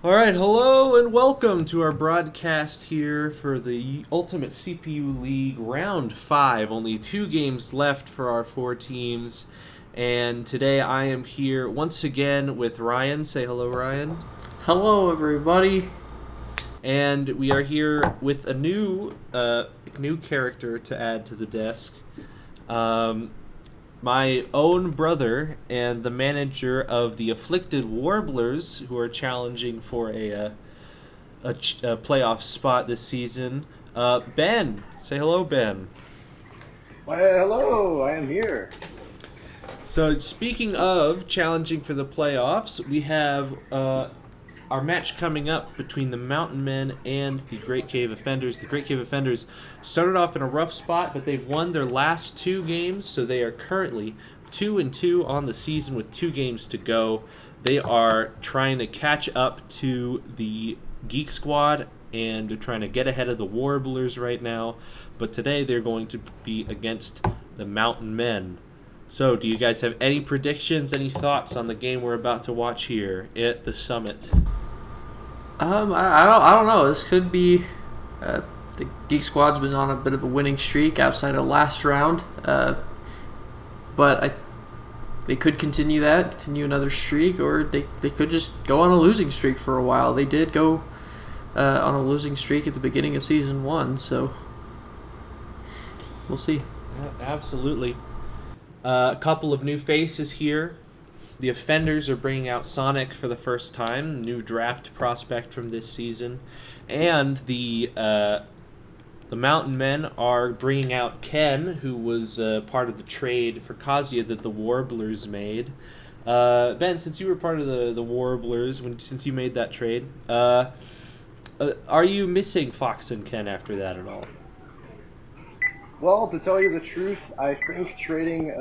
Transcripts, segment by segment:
All right, hello and welcome to our broadcast here for the Ultimate CPU League Round 5. Only 2 games left for our 4 teams. And today I am here once again with Ryan. Say hello, Ryan. Hello, everybody. And we are here with a new character to add to the desk. My own brother and the manager of the Afflicted Warblers, who are challenging for a playoff spot this season. Ben, say hello, Ben. Why, hello, I am here. So speaking of challenging for the playoffs, we have our match coming up between the Mountain Men and the Great Cave Offenders. The Great Cave Offenders started off in a rough spot, but they've won their last 2 games, so they are currently 2-2 on the season with 2 games to go. They are trying to catch up to the Geek Squad, and they're trying to get ahead of the Warblers right now. But today they're going to be against the Mountain Men. So, do you guys have any predictions, any thoughts on the game we're about to watch here at the Summit? I don't know. This could be the Geek Squad's been on a bit of a winning streak outside of last round, but they could continue another streak, or they could just go on a losing streak for a while. They did go on a losing streak at the beginning of Season 1, so we'll see. Yeah, absolutely. A couple of new faces here. The Offenders are bringing out Sonic for the first time, new draft prospect from this season, and the Mountain Men are bringing out Ken, who was part of the trade for Kazuya that the Warblers made. Ben, since you were part of the Warblers, since you made that trade, are you missing Fox and Ken after that at all? Well, to tell you the truth, I think trading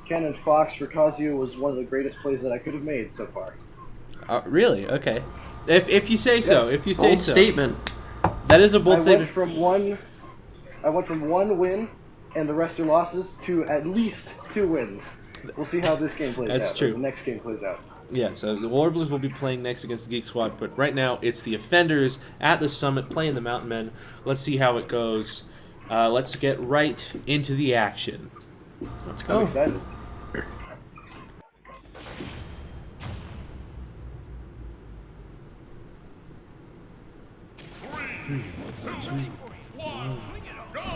Ken and Fox for Kazuya was one of the greatest plays that I could have made so far. Really? Okay. If you say so. Yes. If you say Bold so. statement. That is a bold I statement. went from one win, and the rest are losses, to at least 2 wins. We'll see how this game plays out. That's true. The next game plays out. Yeah, so the Warblers will be playing next against the Geek Squad, but right now it's the Offenders at the Summit playing the Mountain Men. Let's see how it goes. Let's get right into the action. Let's I'm go. excited.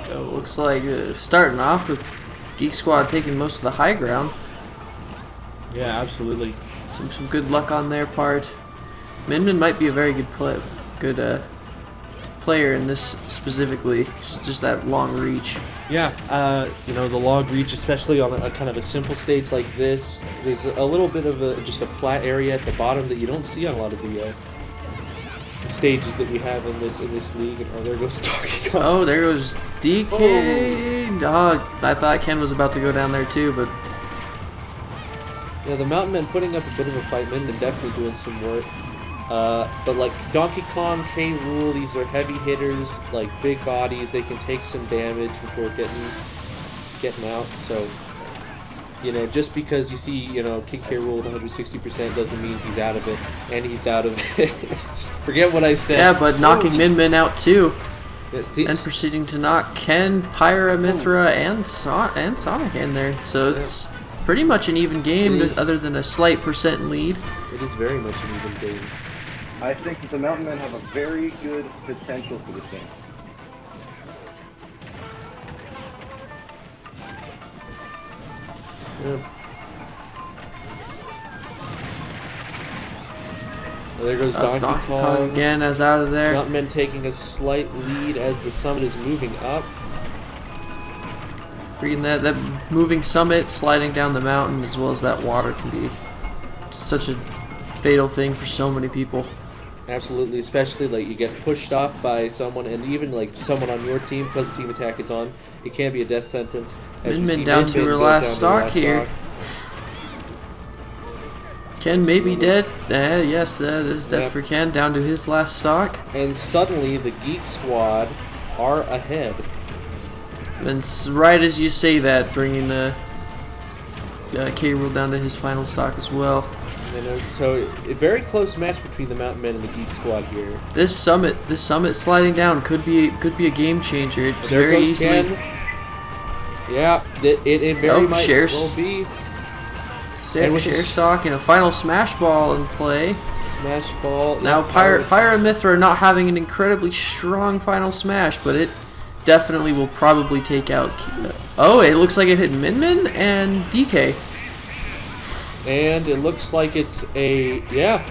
So it looks like starting off with Geek Squad taking most of the high ground. Yeah, absolutely. Some good luck on their part. Minmin might be a very good player in this specifically. Just that long reach. Yeah, the log reach, especially on a kind of a simple stage like this, there's a little bit of just a flat area at the bottom that you don't see on a lot of the stages that we have in this league. And there goes Donkey Kong. Oh, there goes DK. Oh, I thought Ken was about to go down there too, but Yeah, the Mountain Men putting up a bit of a fight, Minden definitely doing some work. But like Donkey Kong, K. Rool, these are heavy hitters, like big bodies. They can take some damage before getting out. So, just because you see, King K. Rool with 160% doesn't mean he's out of it, and he's out of it. Just forget what I said. yeah, but knocking Minmin out too, It's- and proceeding to knock Ken, Pyra, Mithra, and Sonic in there. So it's pretty much an even game, It is. other than a slight percent lead. It is very much an even game. I think that the Mountain Men have a very good potential for this game. Yeah. Well, there goes Donkey Kong. again as out of there. Mountain Men taking a slight lead as the Summit is moving up. Reading that moving summit, sliding down the mountain, as well as that water can be such a fatal thing for so many people. Absolutely, especially like you get pushed off by someone, and even like someone on your team because the team attack is on, it can be a death sentence. As we Min see down to her go last down to stock last here. stock. Ken may be dead. Yes, that is death Yep. for Ken, down to his last stock. And suddenly the Geek Squad are ahead. And right as you say that, bringing K. Rool down to his final stock as well. So a very close match between the Mountain Men and the Geek Squad here. This summit sliding down could be a game changer. It's There very goes easily. Ken. Yeah, it very might well be. And with Share the stock and a final smash ball in play. Smash ball. Now, yeah, Pyra and Mithra are not having an incredibly strong final smash, but it definitely will probably take out. Oh, it looks like it hit Min Min and DK. And it looks like it's a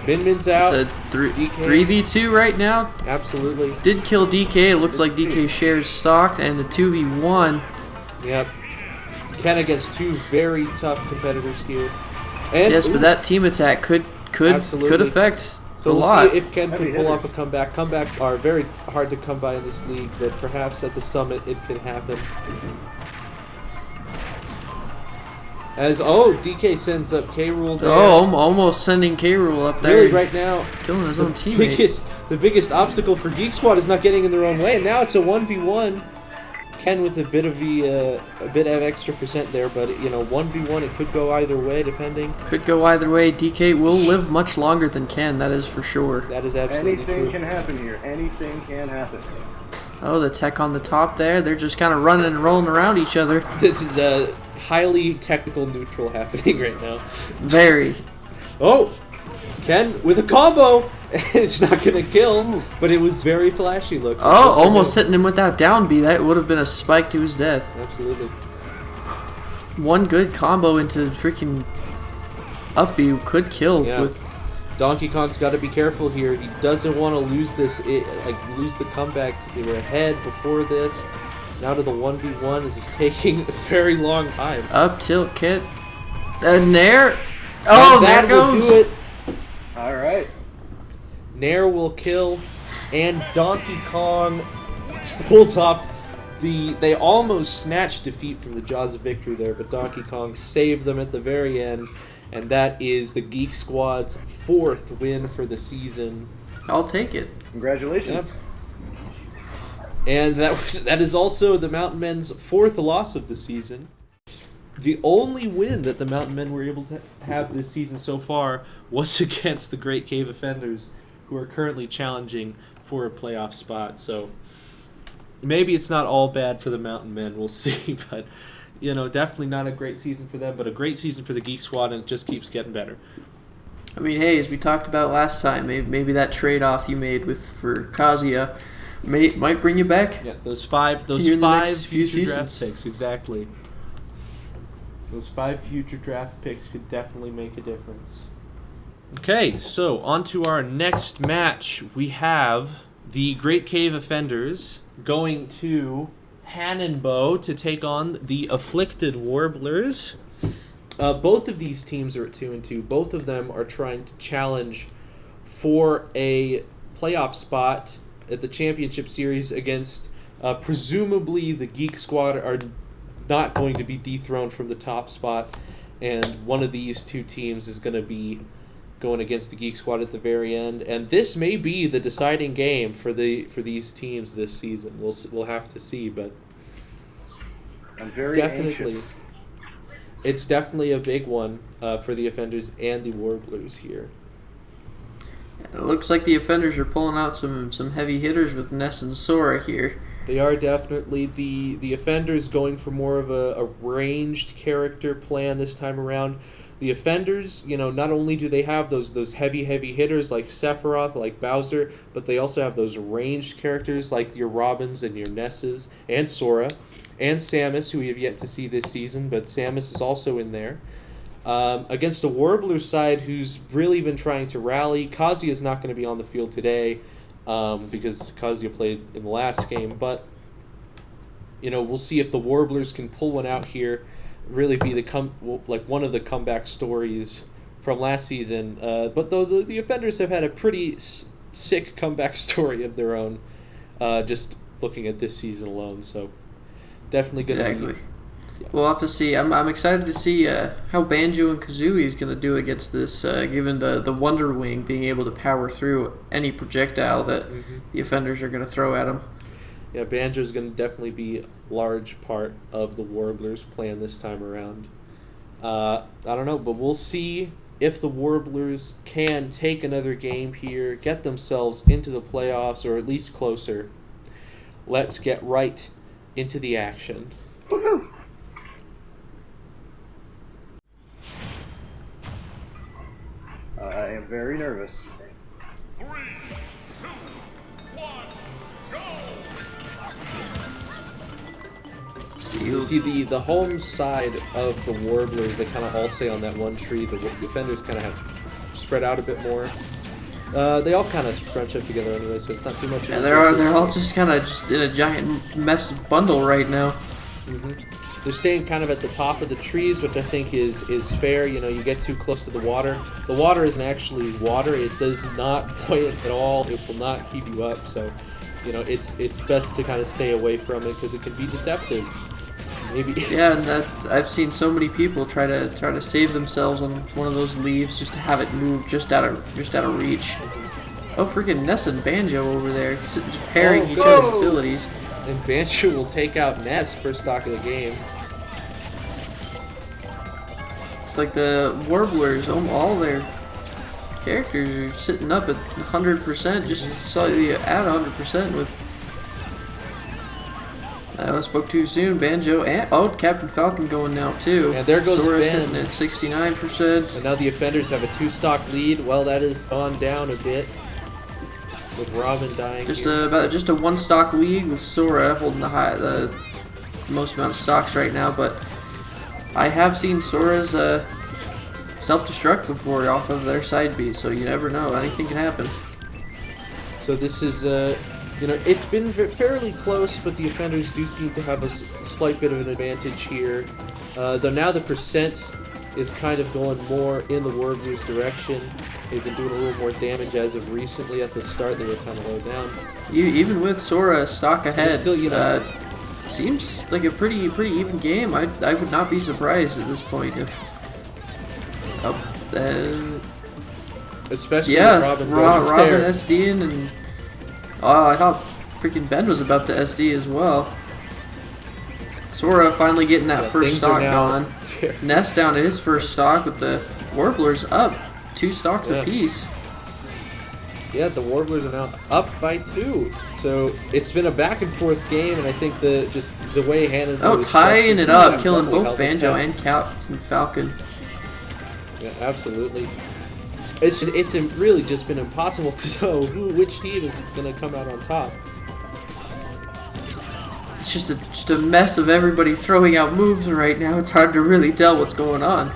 Min Min's out. It's a DK. 3v2 right now. Absolutely. Did kill DK. It looks like DK shares stock, and a 2v1. Yep. Ken against two very tough competitors here. And Yes, but that team attack could Absolutely. affect So a we'll lot. see if Ken Heavy can pull off a hitters. comeback. Comebacks are very hard to come by in this league, but perhaps at the summit it can happen. As DK sends up K Rule there. Almost sending K Rule up there. Really, right now, Killing his own teammate. the biggest obstacle for Geek Squad is not getting in their own way. And now it's a 1v1. Ken with a bit of extra percent there, but 1v1 it could go either way depending. Could go either way. DK will live much longer than Ken, that is for sure. That is absolutely Anything true. can happen here. Anything can happen. Oh, the tech on the top there. They're just kind of running and rolling around each other. This is a highly technical neutral happening right now. Very. Oh, Ken with a combo. It's not gonna kill, but it was very flashy look. Oh, almost hitting him with that down B. That would have been a spike to his death. Absolutely. One good combo into freaking up B could kill Yeah. with. Donkey Kong's got to be careful here. He doesn't want to lose this, lose the comeback. They were ahead before this. Now to the 1v1. This is taking a very long time. Up tilt kit. And there. Oh, And there that will goes. do it. All right. Nair will kill, and Donkey Kong pulls off they almost snatched defeat from the jaws of victory there, but Donkey Kong saved them at the very end, and that is the Geek Squad's 4th win for the season. I'll take it. Congratulations. Yep. And that is also the Mountain Men's 4th loss of the season. The only win that the Mountain Men were able to have this season so far was against the Great Cave Offenders, who are currently challenging for a playoff spot. So maybe it's not all bad for the Mountain Men. We'll see. But, definitely not a great season for them, but a great season for the Geek Squad, and it just keeps getting better. I mean, hey, as we talked about last time, maybe that trade-off you made for Kazuya might bring you back. Yeah, those five Here in the next few future draft seasons. picks, exactly. Those 5 future draft picks could definitely make a difference. Okay, so on to our next match. We have the Great Cave Offenders going to Hannonbow to take on the Afflicted Warblers. Both of these teams are at 2-2. Both of them are trying to challenge for a playoff spot at the championship series against presumably the Geek Squad are not going to be dethroned from the top spot, and one of these two teams is going to be going against the Geek Squad at the very end, and this may be the deciding game for these teams this season. We'll have to see, but I'm very definitely anxious. it's definitely a big one for the Offenders and the Warblers here. It looks like the Offenders are pulling out some heavy hitters with Ness and Sora here. They are definitely the Offenders going for more of a ranged character plan this time around. The Offenders, not only do they have those heavy hitters like Sephiroth, like Bowser, but they also have those ranged characters like your Robins and your Nesses, and Sora, and Samus, who we have yet to see this season, but Samus is also in there. Against a Warbler side who's really been trying to rally. Kazuya is not going to be on the field today because Kazuya played in the last game, but we'll see if the Warblers can pull one out here. Really be one of the comeback stories from last season. But though the Offenders have had a pretty sick comeback story of their own, just looking at this season alone. So definitely going to Exactly. be. Yeah. We'll have to see. I'm excited to see how Banjo and Kazooie is going to do against this, given the Wonder Wing being able to power through any projectile that the Offenders are going to throw at them. Yeah, Banjo is going to definitely be a large part of the Warblers' plan this time around. I don't know, but we'll see if the Warblers can take another game here, get themselves into the playoffs or at least closer, let's get right into the action. Woohoo! I am very nervous. 3, 2, 1, go! You see the home side of the Warblers, they kind of all stay on that one tree. The defenders kind of have spread out a bit more. They all kind of scrunch up together anyway, so it's not too much. Yeah, they're all just kind of just in a giant mess bundle right now. Mm-hmm. They're staying kind of at the top of the trees, which I think is fair. You know, you get too close to the water. The water isn't actually water. It does not buoyant at all. It will not keep you up. So, you know, it's best to kind of stay away from it because it can be deceptive. Maybe. Yeah, and I've seen so many people try to save themselves on one of those leaves just to have it move just out of reach. Oh, freaking Ness and Banjo over there, just pairing each other's abilities. And Banjo will take out Ness first stock of the game. It's like the Warblers, all their characters are sitting up at 100%, just slightly at 100% with. I spoke too soon. Banjo and Captain Falcon going now too. And there goes Sora Ben. sitting at 69%. And now the offenders have a 2-stock lead. Well, that has gone down a bit with Robin dying. Just here. about just a 1-stock lead with Sora holding the most amount of stocks right now. But I have seen Sora's self-destruct before off of their side B, so you never know. Anything can happen. So this is, you know, it's been fairly close, but the offenders do seem to have a slight bit of an advantage here. Though now the percent is kind of going more in the Warblers' direction. They've been doing a little more damage as of recently. At the start, they were kind of low down. Even with Sora stock ahead, Still, you know, seems like a pretty even game. I would not be surprised at this point if. especially Yeah, with Robin Robin there. SDing and oh, I thought freaking Ben was about to SD as well. Sora finally getting that Yeah, first things stock are now gone. fair. Ness down to his first stock with the Warblers up 2 stocks Yeah. apiece. Yeah, the Warblers are now up by 2. So it's been a back and forth game, and I think the way Hannah. Oh, tying it up, killing definitely both helped Banjo out. and Captain Falcon. Yeah, absolutely. It's really just been impossible to know which team is going to come out on top. It's just a mess of everybody throwing out moves right now. It's hard to really tell what's going on.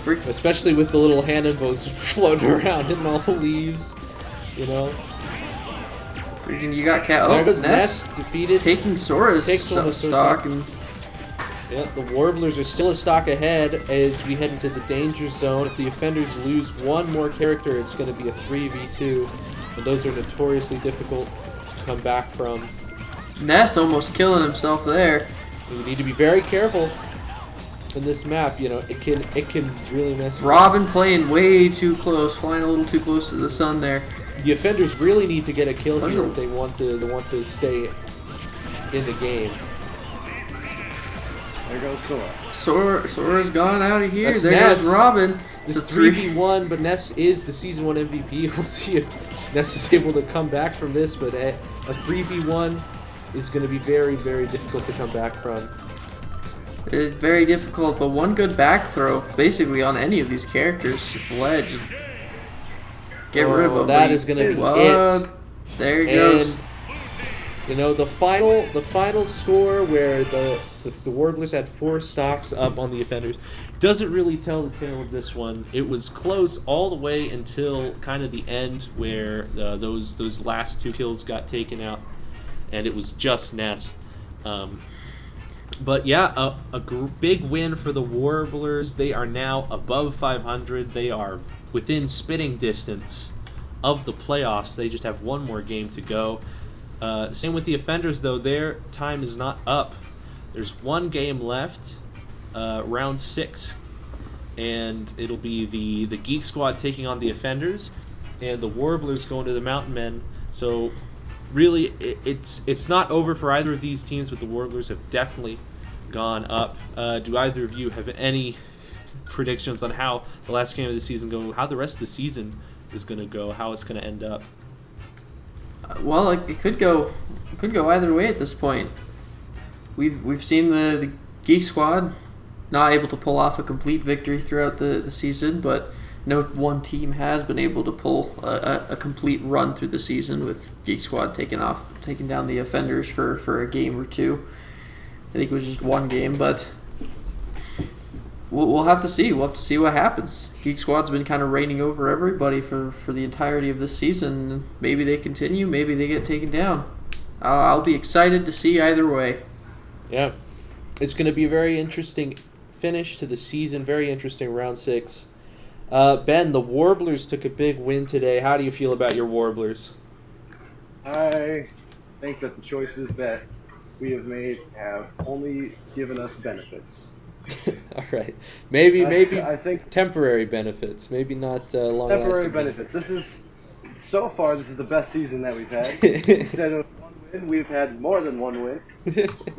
Especially with the little Hannibals floating around in all the leaves, you know. Freaking, you got Cat. There Oh, goes Ness Ness defeated. taking Sora's Takes one of Sora's stock and. Yeah, the Warblers are still a stock ahead as we head into the danger zone. If the offenders lose one more character, it's going to be a 3v2, and those are notoriously difficult to come back from. Ness almost killing himself there. And we need to be very careful in this map. You know, it can really mess. Robin playing way too close, flying a little too close to the sun there. The offenders really need to get a kill There's here a- if they want to stay in the game. There goes Sora. Sora's gone out of here. That's There Ness. goes Robin. It's It's a 3. 3v1, but Ness is the Season 1 MVP. We'll see if Ness is able to come back from this, but a 3v1 is going to be very, very difficult to come back from. It's very difficult, but one good back throw, basically on any of these characters, ledge. Get rid of him. That is going to be What? it. There he goes. And, you know, the final score where the Warblers had 4 stocks up on the offenders doesn't really tell the tale of this one. It was close all the way until kind of the end where those last 2 kills got taken out, and it was just Ness. But yeah, big win for the Warblers. They are now above 500. They are within spitting distance of the playoffs. They just have one more game to go. Same with the offenders, though. Their time is not up. There's one game left, round 6, and it'll be the Geek Squad taking on the offenders, and the Warblers going to the Mountain Men. So really, it's not over for either of these teams, but the Warblers have definitely gone up. Do either of you have any predictions on how the last game of the season go, how the rest of the season is going to go, how it's going to end up? Well, it could go either way at this point. We've seen the Geek Squad not able to pull off a complete victory throughout the season, but no one team has been able to pull a complete run through the season, with Geek Squad taking down the Offenders for a game or two. I think it was just one game, but we'll have to see. We'll have to see what happens. Geek Squad's been kind of reigning over everybody for the entirety of this season. Maybe they continue, maybe they get taken down. I'll be excited to see either way. Yeah. It's going to be a very interesting finish to the season, very interesting round 6. Ben, the Warblers took a big win today. How do you feel about your Warblers? I think that the choices that we have made have only given us benefits. All right. Maybe I think temporary benefits, maybe not long-lasting. temporary benefits. This is the best season that we've had. Instead of one win, we've had more than one win,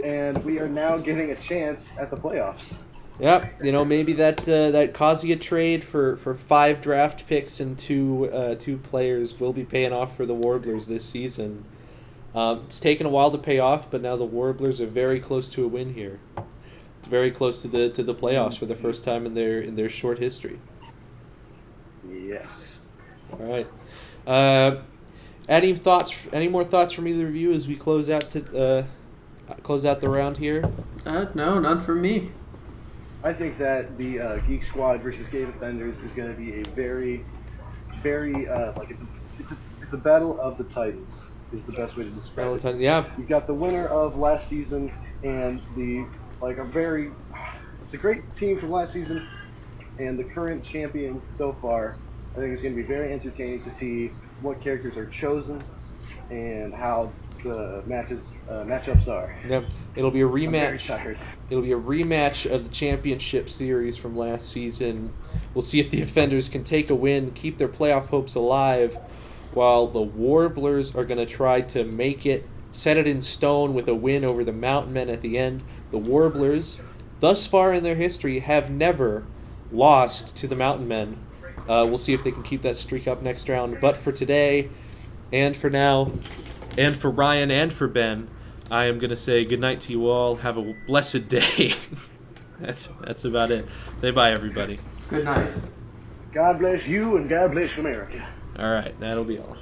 and we are now getting a chance at the playoffs. Yep, maybe that Kazuya trade for 5 draft picks and two players will be paying off for the Warblers this season. It's taken a while to pay off, but now the Warblers are very close to a win here. It's very close to the playoffs for the first time in their short history. Yes. All right. Any more thoughts from either of you as we close out the round here? No, none from me. I think that the Geek Squad versus Cave Offenders is going to be a very, very it's a battle of the Titans is the best way to describe it. Yeah. You've got the winner of last season and it's a great team from last season, and the current champion so far. I think it's going to be very entertaining to see what characters are chosen and how the matchups are. Yep. It'll be a I'm very rematch. tired. It'll be a rematch of the championship series from last season. We'll see if the Offenders can take a win, keep their playoff hopes alive, while the Warblers are going to try to make it, set it in stone with a win over the Mountain Men at the end. The Warblers, thus far in their history, have never lost to the Mountain Men. We'll see if they can keep that streak up next round. But for today, and for now, and for Ryan and for Ben, I am going to say goodnight to you all. Have a blessed day. That's about it. Say bye, everybody. Good night. God bless you and God bless America. All right, that'll be all.